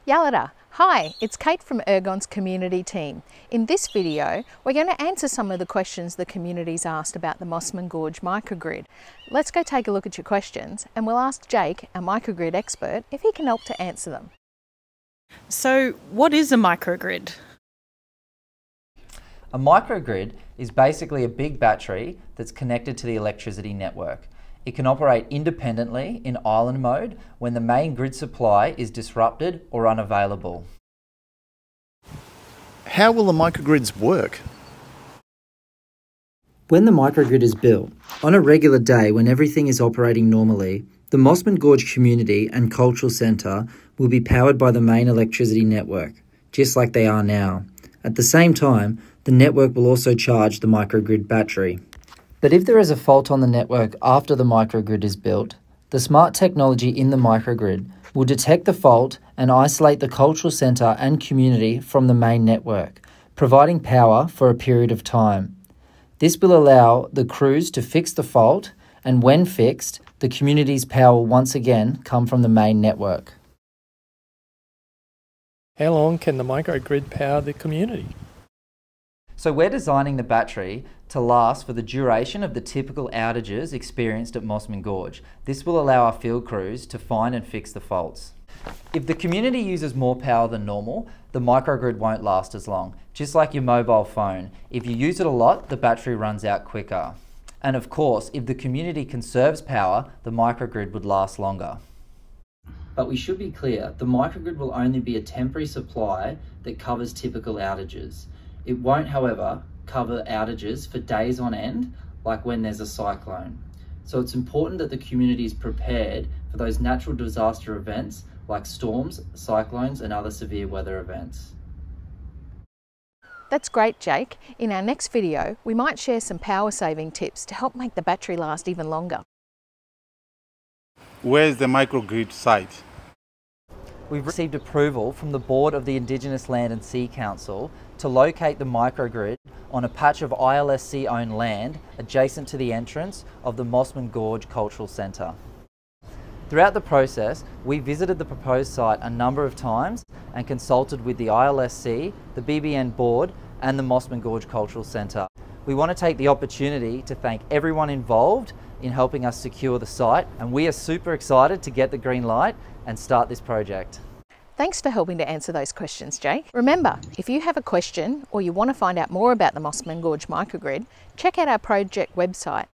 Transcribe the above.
Yalada. Hi, it's Kate from Ergon's community team. In this video, we're going to answer some of the questions the community's asked about the Mosman Gorge microgrid. Let's go take a look at your questions and we'll ask Jake, our microgrid expert, if he can help to answer them. So, what is a microgrid? A microgrid is basically a big battery that's connected to the electricity network. It can operate independently in island mode when the main grid supply is disrupted or unavailable. How will the microgrids work? When the microgrid is built, on a regular day when everything is operating normally, the Mosman Gorge Community and Cultural Centre will be powered by the main electricity network, just like they are now. At the same time, the network will also charge the microgrid battery. But if there is a fault on the network after the microgrid is built, the smart technology in the microgrid will detect the fault and isolate the cultural centre and community from the main network, providing power for a period of time. This will allow the crews to fix the fault, and when fixed, the community's power will once again come from the main network. How long can the microgrid power the community? So we're designing the battery to last for the duration of the typical outages experienced at Mosman Gorge. This will allow our field crews to find and fix the faults. If the community uses more power than normal, the microgrid won't last as long. Just like your mobile phone, if you use it a lot, the battery runs out quicker. And of course, if the community conserves power, the microgrid would last longer. But we should be clear, the microgrid will only be a temporary supply that covers typical outages. It won't, however, cover outages for days on end, like when there's a cyclone. So it's important that the community is prepared for those natural disaster events like storms, cyclones, and other severe weather events. That's great, Jake. In our next video, we might share some power saving tips to help make the battery last even longer. Where's the microgrid site? We've received approval from the Board of the Indigenous Land and Sea Council to locate the microgrid on a patch of ILSC-owned land adjacent to the entrance of the Mosman Gorge Cultural Centre. Throughout the process, we visited the proposed site a number of times and consulted with the ILSC, the BBN Board and the Mosman Gorge Cultural Centre. We want to take the opportunity to thank everyone involved in helping us secure the site, and we are super excited to get the green light and start this project. Thanks for helping to answer those questions, Jake. Remember, if you have a question or you want to find out more about the Mosman Gorge microgrid, check out our project website